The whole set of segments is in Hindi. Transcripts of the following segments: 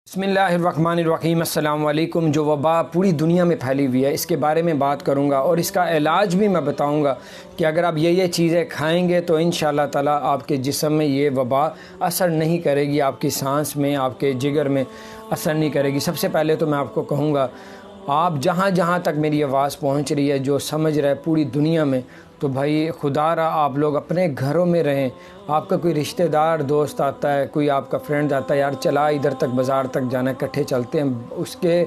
बिस्मिल्लाहिर्रहमानिर्रहीम। अस्सलाम वालेकुम। जो वबा पूरी दुनिया में फैली हुई है इसके बारे में बात करूँगा और इसका इलाज भी मैं बताऊँगा कि अगर आप ये चीज़ें खाएंगे तो इंशाअल्लाह ताला आपके जिस्म में ये वबा असर नहीं करेगी, आपकी सांस में, आपके जिगर में असर नहीं करेगी। सबसे पहले तो मैं आपको कहूँगा, आप जहाँ जहाँ तक मेरी आवाज़ पहुँच रही है, जो समझ रहा है पूरी दुनिया में, तो भाई खुदारा आप लोग अपने घरों में रहें। आपका कोई रिश्तेदार दोस्त आता है, कोई आपका फ्रेंड आता है, यार चला इधर तक बाज़ार तक जाना है, इकट्ठे चलते हैं, उसके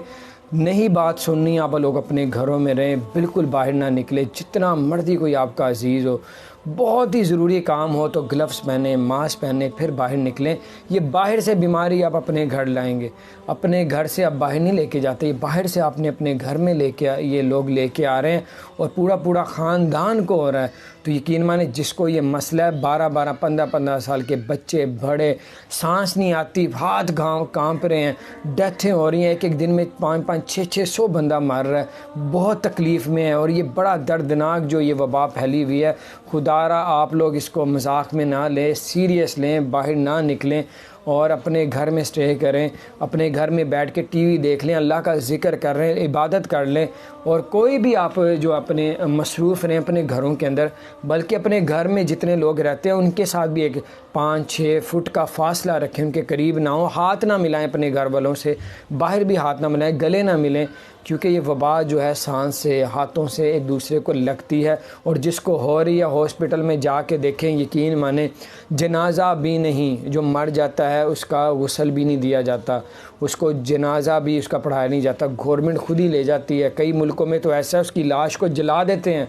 नहीं बात सुननी, आप लोग अपने घरों में रहें, बिल्कुल बाहर ना निकले। जितना मर्जी कोई आपका अजीज़ हो, बहुत ही ज़रूरी काम हो तो ग्लव्स पहने, मास्क पहने, फिर बाहर निकलें। ये बाहर से बीमारी आप अपने घर लाएंगे, अपने घर से आप बाहर नहीं लेके जाते, ये बाहर से आपने अपने घर में ये लोग लेके आ रहे हैं और पूरा ख़ानदान को हो रहा है। तो यकीन माने जिसको ये मसला है, 12-12, 15-15 साल के बच्चे, बड़े, सांस नहीं आती, हाथ कांप रहे हैं, डेथें हो रही हैं, एक दिन में 5-5, 600 बंदा मर रहा है, बहुत तकलीफ़ में है। और ये बड़ा दर्दनाक जो ये वबा फैली हुई है, खुदारा आप लोग इसको मजाक में ना लें, सीरियस लें, बाहर ना निकलें और अपने घर में स्टे करें, अपने घर में बैठ के टीवी देख लें, अल्लाह का ज़िक्र कर रहे हैं, इबादत कर लें। और कोई भी आप जो अपने मसरूफ़ रहें अपने घरों के अंदर, बल्कि अपने घर में जितने लोग रहते हैं उनके साथ भी एक 5-6 फुट का फासला रखें, उनके करीब ना हो, हाथ ना मिलाएं अपने घर वालों से, बाहर भी हाथ ना मिलाएं, गले ना मिलें, क्योंकि ये वबा जो है सांस से, हाथों से एक दूसरे को लगती है। और जिसको हो रही है हॉस्पिटल में जाके देखें, यकीन माने जनाजा भी नहीं, जो मर जाता है उसका गुस्ल भी नहीं दिया जाता, उसको जनाजा भी उसका पढ़ाया नहीं जाता, गवर्नमेंट खुद ही ले जाती है। कई मुल्कों में तो ऐसा है उसकी लाश को जला देते हैं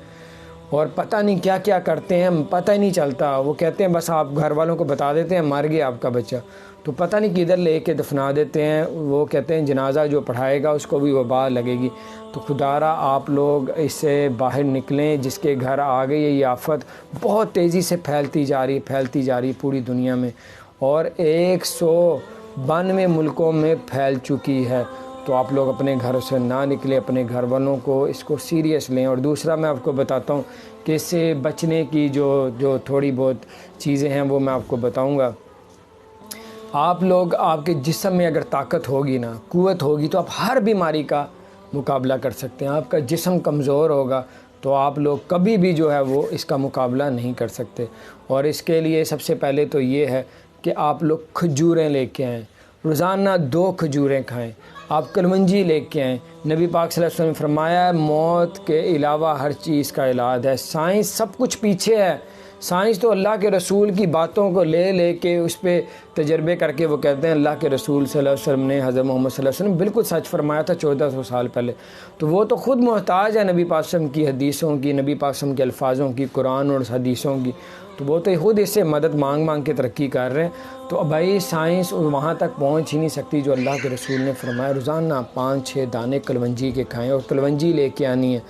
और पता नहीं क्या क्या करते हैं, पता ही नहीं चलता। वो कहते हैं बस आप घर वालों को बता देते हैं मर गया आपका बच्चा, तो पता नहीं किधर ले के दफना देते हैं। वो कहते हैं जनाजा जो पढ़ाएगा उसको भी वबा लगेगी। तो खुदारा आप लोग इससे बाहर निकलें। जिसके घर आ गई ये आफत बहुत तेज़ी से फैलती जा रही पूरी दुनिया में और 192 मुल्कों में फैल चुकी है। तो आप लोग अपने घरों से ना निकले, अपने घर वालों को इसको सीरियस लें। और दूसरा मैं आपको बताता हूँ कि इससे बचने की जो थोड़ी बहुत चीज़ें हैं वो मैं आपको बताऊँगा। आप लोग, आपके जिस्म में अगर ताकत होगी ना, क़ुव्वत होगी, तो आप हर बीमारी का मुकाबला कर सकते हैं। आपका जिस्म कमज़ोर होगा तो आप लोग कभी भी जो है वो इसका मुकाबला नहीं कर सकते। और इसके लिए सबसे पहले तो ये है कि आप लोग खजूरें लेके आएँ, रोज़ाना 2 खजूरें खाएं। आप कलवंजी लेके आएँ। नबी पाक सल्लल्लाहु अलैहि वसल्लम ने फरमाया मौत के अलावा हर चीज़ का इलाज है। साइंस सब कुछ पीछे है, साइंस तो अल्लाह के रसूल की बातों को ले के उस पर तजर्बे करके वो कहते हैं अल्लाह के रसूल सल्लल्लाहु अलैहि वसल्लम ने, हज़रत मोहम्मद सल्लल्लाहु अलैहि वसल्लम बिल्कुल सच फरमाया था 1400 साल पहले। तो वो तो ख़ुद मोहताज है नबी पाक सल्लल्लाहु अलैहि वसल्लम की हदीसों की, नबी पाक सल्लल्लाहु अलैहि वसल्लम के अल्फाज़ों की, कुरान और हदीसों की। तो वो तो खुद इससे मदद मांग के तरक्की कर रहे हैं। तो भाई साइंस वहाँ तक पहुँच ही नहीं सकती जो अल्लाह के रसूल ने फरमाया। रोज़ाना 5-6 दाने कलवंजी के खाएँ और कलवंजी लेके आनी है।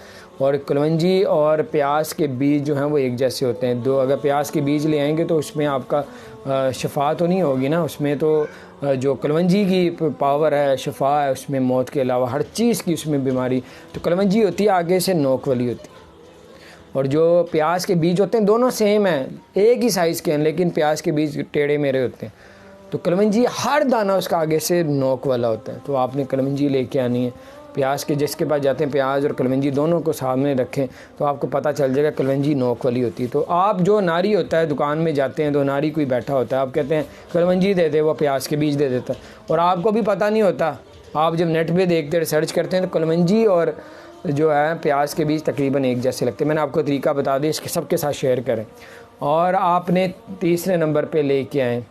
और कलवंजी और प्याज के बीज जो हैं वो एक जैसे होते हैं। अगर प्याज के बीज ले आएंगे तो उसमें आपका शफा तो नहीं होगी ना, उसमें तो जो कलवंजी की पावर है, शफा है उसमें, मौत के अलावा हर चीज़ की उसमें बीमारी। तो कलवंजी होती है आगे से नोक वाली होती है, और जो प्याज के बीज होते हैं दोनों सेम हैं, एक ही साइज़ के हैं, लेकिन प्याज के बीज टेढ़े मेढ़े होते हैं। तो कलवंजी हर दाना उसका आगे से नोक वाला होता है। तो आपने कलवंजी लेके आनी है। प्याज के जिसके पास जाते हैं, प्याज और कलवंजी दोनों को सामने रखें तो आपको पता चल जाएगा कलवंजी नोक वाली होती है। तो आप जो नारी होता है, दुकान में जाते हैं तो नारी कोई बैठा होता है, आप कहते हैं कलवंजी दे दे, वो प्याज के बीज दे देता है, और आपको भी पता नहीं होता। आप जब नेट पे देखते रिसर्च करते हैं तो कलवंजी और जो है प्याज के बीज तकरीबन एक जैसे लगते हैं। मैंने आपको तरीका बता दिया, इसके सबके साथ शेयर करें। और आपने तीसरे नंबर पे लेके आएँ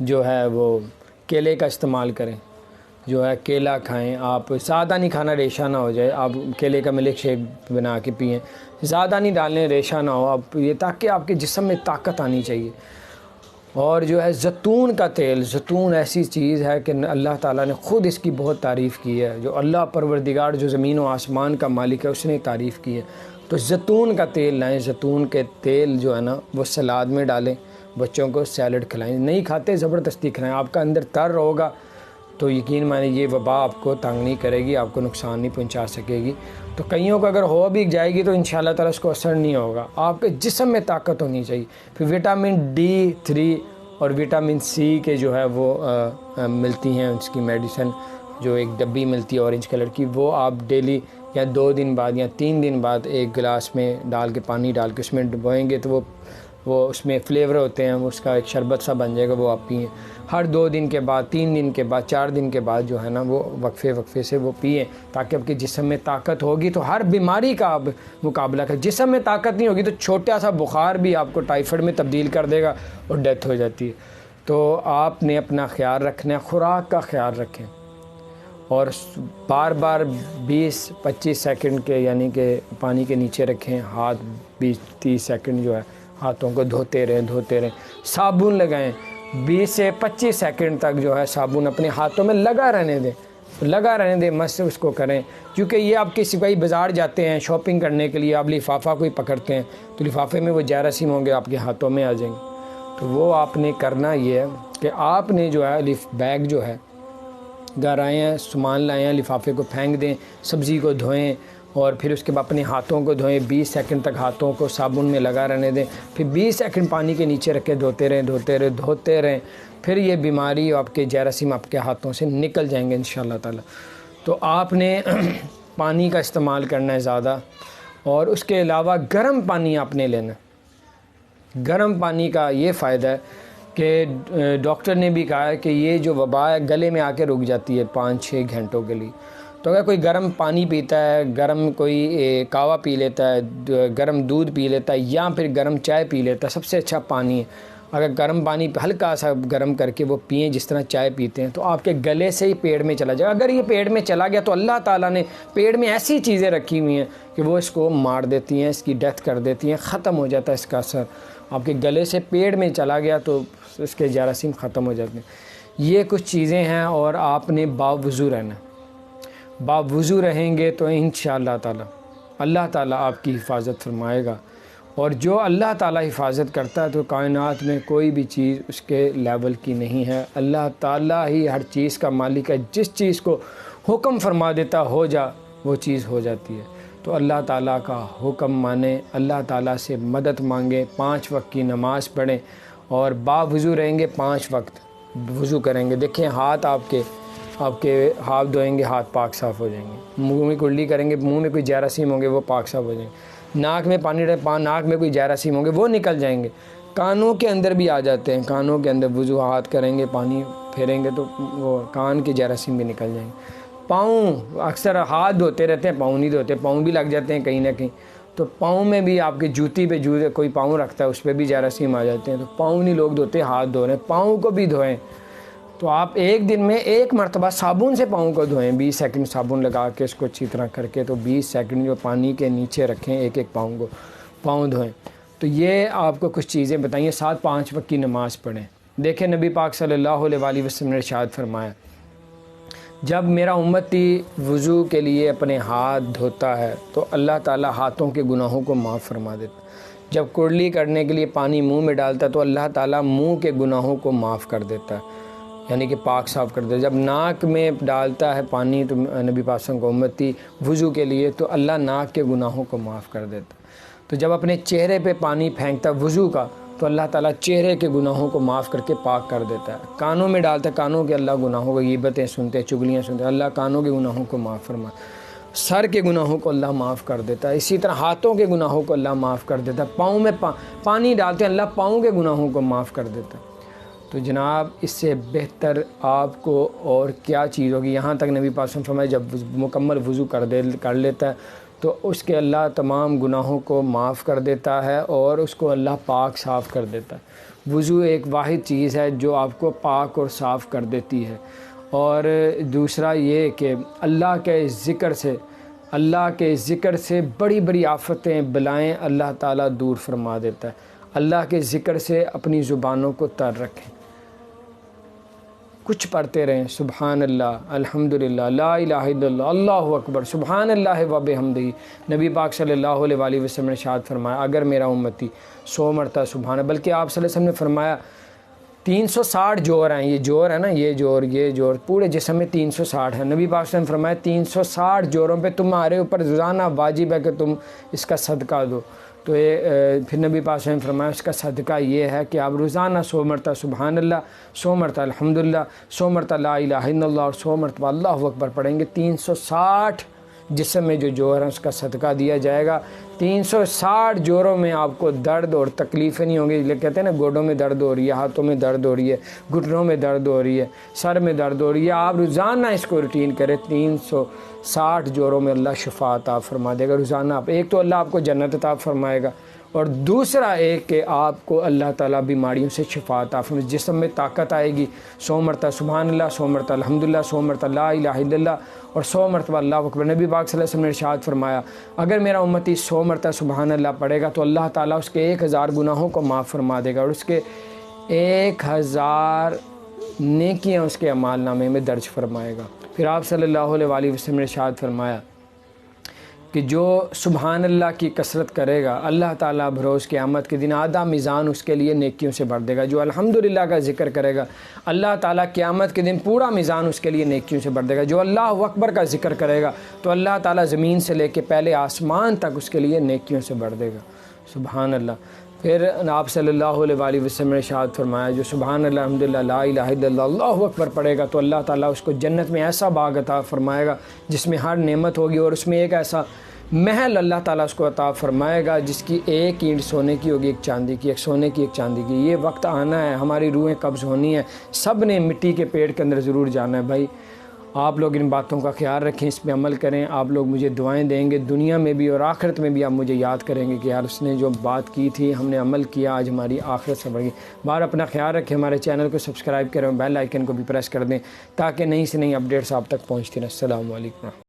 जो है वो केले का इस्तेमाल करें, जो है केला खाएं। आप ज़्यादा नहीं खाना, रेशा ना हो जाए। आप केले का मिल्क शेक बना के पिएँ, ज़्यादा नहीं डालें, रेशा ना हो आप ये, ताकि आपके जिस्म में ताकत आनी चाहिए। और जो है ज़ैतून का तेल, ज़ैतून ऐसी चीज़ है कि अल्लाह ताला ने ख़ुद इसकी बहुत तारीफ़ की है। जो अल्लाह परवरदिगार जो ज़मीन व आसमान का मालिक है उसने तारीफ़ की है। तो ज़ैतून का तेल लाएँ। ज़ैतून के तेल जो है ना वो सलाद में डालें, बच्चों को सैलड खिलाएँ। नहीं खाते ज़बरदस्ती खिलाएँ। आपका अंदर तर होगा तो यकीन माने ये वबा आपको तंग नहीं करेगी, आपको नुकसान नहीं पहुंचा सकेगी। तो कईयों को अगर हो भी जाएगी तो इंशाल्लाह ताला उसको असर नहीं होगा। आपके जिस्म में ताकत होनी चाहिए। फिर विटामिन D3 और विटामिन सी के जो है वो मिलती हैं, उसकी मेडिसिन जो एक डब्बी मिलती है ऑरेंज कलर की, वो आप डेली या 2 दिन बाद या 3 दिन बाद एक गिलास में डाल के, पानी डाल के उसमें डुबोएंगे तो वो उसमें फ्लेवर होते हैं, उसका एक शरबत सा बन जाएगा, वो आप पिएँ। हर 2 दिन के बाद, 3 दिन के बाद, 4 दिन के बाद जो है ना वो वक्फे से वो पिएँ, ताकि आपके जिस्म में ताकत होगी तो हर बीमारी का आप मुकाबला करें। जिस्म में ताकत नहीं होगी तो छोटा सा बुखार भी आपको टाइफाइड में तब्दील कर देगा और डेथ हो जाती है। तो आपने अपना ख्याल रखना है, खुराक का ख्याल रखें और बार बार 20-25 सेकंड के यानी कि पानी के नीचे रखें, हाथ 20-30 सेकंड जो है हाथों को धोते रहें। साबुन लगाएं, 20 से 25 सेकंड तक जो है साबुन अपने हाथों में लगा रहने दें, मस्त उसको करें। क्योंकि ये आप किसी भाई बाज़ार जाते हैं शॉपिंग करने के लिए, आप लिफाफा कोई पकड़ते हैं तो लिफाफे में वो जरासीम होंगे आपके हाथों में आ जाएंगे। तो वो आपने करना ये है कि आपने जो है बैग जो है घर आए हैं, सामान लाए हैं, लिफाफे को फेंक दें, सब्ज़ी को धोएं और फिर उसके बाद अपने हाथों को धोएं। 20 सेकंड तक हाथों को साबुन में लगा रहने दें, फिर 20 सेकंड पानी के नीचे रख के धोते रहें। फिर ये बीमारी आपके जरासीम आपके हाथों से निकल जाएंगे इंशाअल्लाह ताला। तो आपने पानी का इस्तेमाल करना है ज़्यादा, और उसके अलावा गर्म पानी आपने लेना। गर्म पानी का ये फ़ायदा है कि डॉक्टर ने भी कहा है कि ये जो वबा है गले में आके रुक जाती है 5-6 घंटों के लिए। तो अगर कोई गर्म पानी पीता है, गर्म कोई कावा पी लेता है, गर्म दूध पी लेता है या फिर गर्म चाय पी लेता है, सबसे अच्छा पानी है अगर गर्म पानी हल्का सा गर्म करके वो पिए जिस तरह चाय पीते हैं, तो आपके गले से ही पेट में चला जाएगा। अगर ये पेट में चला गया तो अल्लाह ताला ने पेट में ऐसी चीज़ें रखी हुई हैं कि वो इसको मार देती हैं, इसकी डेथ कर देती हैं, ख़त्म हो जाता है इसका असर। आपके गले से पेट में चला गया तो इसके जरासीम ख़त्म हो जाते हैं। ये कुछ चीज़ें हैं और आपने बावुज़ू रहना। बावुज़ू रहेंगे तो इंशाअल्लाह ताला अल्लाह ताला आपकी हिफाजत फरमाएगा। और जो अल्लाह ताला हिफाजत करता है तो कायनात में कोई भी चीज़ उसके लेवल की नहीं है। अल्लाह ताला ही हर चीज़ का मालिक है। जिस चीज़ को हुक्म फरमा देता हो जा, वो चीज़ हो जाती है। तो अल्लाह ताला का हुक्म माने, अल्लाह ताला से मदद मांगे, 5 वक्त की नमाज़ पढ़ें और बावुज़ू रहेंगे, 5 वक्त वज़ू करेंगे। देखें हाथ आपके हाथ धोएंगे, हाथ पाक साफ़ हो जाएंगे। मुंह में कुल्ली करेंगे, मुंह में कोई जरासीम होंगे वो पाक साफ़ हो जाएंगे। नाक में पानी नाक में कोई जरासीम होंगे वो निकल जाएंगे। कानों के अंदर भी आ जाते हैं, कानों के अंदर वज़ू हाथ करेंगे, पानी फेरेंगे तो वो कान के जरासीम भी निकल जाएंगे। पाँव अक्सर हाथ धोते रहते हैं, पाँव नहीं धोते, पाँव भी लग जाते हैं कहीं ना कहीं। तो पाँव में भी आपके जूती पे कोई पाँव रखता है उस पर भी जरासीम आ जाते हैं। तो पाँव नहीं लोग धोते, हाथ धो रहे हैं, पाँव को भी धोएं। तो आप एक दिन में 1 मरतबा साबुन से पाँव को धोएं, 20 सेकंड साबुन लगा के इसको अच्छी तरह करके, तो 20 सेकंड जो पानी के नीचे रखें, एक पाँव धोएं। तो ये आपको कुछ चीज़ें बताइए। 5 वक्त की नमाज़ पढ़ें। देखें नबी पाक सल्लल्लाहु अलैहि वसल्लम ने इरशाद फरमाया, जब मेरा उम्मती वज़ू के लिए अपने हाथ धोता है तो अल्लाह ताला हाथों के गुनाहों को माफ़ फरमा देता। जब कुर्ली करने के लिए पानी मुंह में डालता है तो अल्लाह ताला मुंह के गुनाहों को माफ़ कर देता है, यानी कि पाक साफ़ कर देता है। जब नाक में डालता है पानी तो नबी पाक को उम्मती वज़ू के लिए, तो अल्लाह नाक के गुनाहों को माफ़ कर देता है। तो जब अपने चेहरे पे पानी फेंकता वज़ू का तो अल्लाह ताला चेहरे के गुनाहों को माफ़ करके पाक कर देता है। कानों में डालता है, कानों के अल्लाह गुनाहों को, ग़ीबतें सुनते हैं, चुगलियाँ सुनते हैं, अल्लाह कानों के गुनाहों को माफ़ फरमा। सर के गुनाहों को अल्लाह माफ़ कर देता है। इसी तरह हाथों के गुनाहों को अल्लाह माफ़ कर देता है। पाँव में पानी डालते हैं, अल्लाह पाँव के गुनाहों को माफ़ कर देता है। तो जनाब इससे बेहतर आपको और क्या चीज़ होगी। यहाँ तक नबी पाक फरमाए जब मुकम्मल वज़ू कर लेता है तो उसके अल्लाह तमाम गुनाहों को माफ़ कर देता है और उसको अल्लाह पाक साफ़ कर देता है। वज़ू एक वाहिद चीज़ है जो आपको पाक और साफ़ कर देती है। और दूसरा ये कि अल्लाह के ज़िक्र से बड़ी बड़ी आफ़तें बलाएँ अल्लाह ताला दूर फरमा देता है। अल्लाह के ज़िक्र से अपनी ज़ुबानों को तर रखें, कुछ पढ़ते रहें, सुबहान अल्लाह, अल्हम्दुलिल्लाह, ला इलाहा इल्लल्लाह, अल्लाहु अकबर, सुबहान अल्लाह व बिहम्दिही। नबी पाक सल्लल्लाहु अलैहि वसल्लम ने इरशाद फरमाया, अगर मेरा उम्मती 100 मरतबा सुबहान, बल्कि आप सल्लल्लाहु अलैहि वसल्लम ने फरमाया 360 जोर हैं। ये जोर है ना, ये जोर पूरे जिस्म में 360 है। नबी पाक ने फरमाया 360 जोरों पे तुम्हारे ऊपर रोज़ाना वाजिब है कि तुम इसका सदका दो। तो तो ये फिर नबी पाक ने फरमाया उसका सदका ये है कि आप रोज़ाना 100 मरतबा सुबहान अल्लाह, 100 मरतबा अल्हम्दुलिल्लाह, 100 मरतबा ला इलाहा इल्लल्लाह और 100 मरतबा अल्लाहु अकबर पढ़ेंगे। 360 जिस्म में जो जोर है उसका सदका दिया जाएगा। 360 जोरों में आपको दर्द और तकलीफ़ें नहीं होंगी। कहते हैं ना, गोडों में दर्द हो रही है, हाथों में दर्द हो रही है, घुटनों में दर्द हो रही है, सर में दर्द हो रही है, आप रोज़ाना इसको रूटीन करें। 360 जोरों में अल्लाह शिफा अता फरमा देगा रोज़ाना। आप एक तो अल्लाह आपको जन्नत अता फरमाएगा और दूसरा एक कि आपको अल्लाह ताला बीमारियों से शिफा अता फरमाएगा, जिस्म में ताकत आएगी। 100 मरतबा सुभान अल्लाह, 100 मरतबा अल्हम्दुलिल्लाह, 100 मरतबा ला इलाहा इल्लल्लाह और 100 मरतबा अल्लाहु अकबर। नबी पाक सल्लल्लाहु अलैहि वसल्लम ने इरशाद फरमाया, अगर मेरा उम्मती 100 मरतबा सुभान अल्लाह पढ़ेगा तो अल्लाह ताला उसके 1000 गुनाहों को माफ़ फरमा देगा और उसके 1000 नेकियां उसके अमाल नामे में दर्ज फरमाएगा। फिर आप सल्लल्लाहु अलैहि वसल्लम ने इरशाद फरमाया कि जो सुबहान अल्लाह की कसरत करेगा अल्लाह ताला भरोज़ क़यामत के दिन आधा मीज़ान उसके लिए नेकियों से भर देगा। जो अल्हम्दुलिल्लाह का ज़िक्र करेगा अल्लाह ताला क़यामत के दिन पूरा मीज़ान उसके लिए नेकियों से भर देगा। जो अल्लाह अकबर का ज़िक्र करेगा तो अल्लाह ताला ज़मीन से लेके पहले आसमान तक उसके लिए नेकियों से भर देगा। सुबहान अल्लाह। फिर आप सल्लल्लाहु अलैहि वसल्लम ने इरशाद फरमाया, जो सुबहान अल्लाह अल्हम्दुलिल्लाह ला इलाहा इल्लल्लाह अल्लाहु अकबर पढ़ेगा तो अल्लाह ताला उसको जन्नत में ऐसा बाग अता फरमाएगा जिसमें हर नेमत होगी और उसमें एक ऐसा महल अल्लाह ताला उसको अता फरमाएगा जिसकी एक ईंट सोने की होगी, एक चांदी की, एक सोने की, एक चांदी की। ये वक्त आना है, हमारी रूहें कब्ज़ होनी है, सब ने मिट्टी के पेड़ के अंदर ज़रूर जाना है। भाई आप लोग इन बातों का ख्याल रखें, इस पे अमल करें। आप लोग मुझे दुआएं देंगे, दुनिया में भी और आखिरत में भी आप मुझे याद करेंगे कि यार उसने जो बात की थी हमने अमल किया, आज हमारी आखिरत संभल गई। बाहर अपना ख्याल रखें, हमारे चैनल को सब्सक्राइब करें, बेल आइकन को भी प्रेस कर दें ताकि नई से नई अपडेट्स आप तक पहुँचती रहें। अस्सलामु अलैकुम।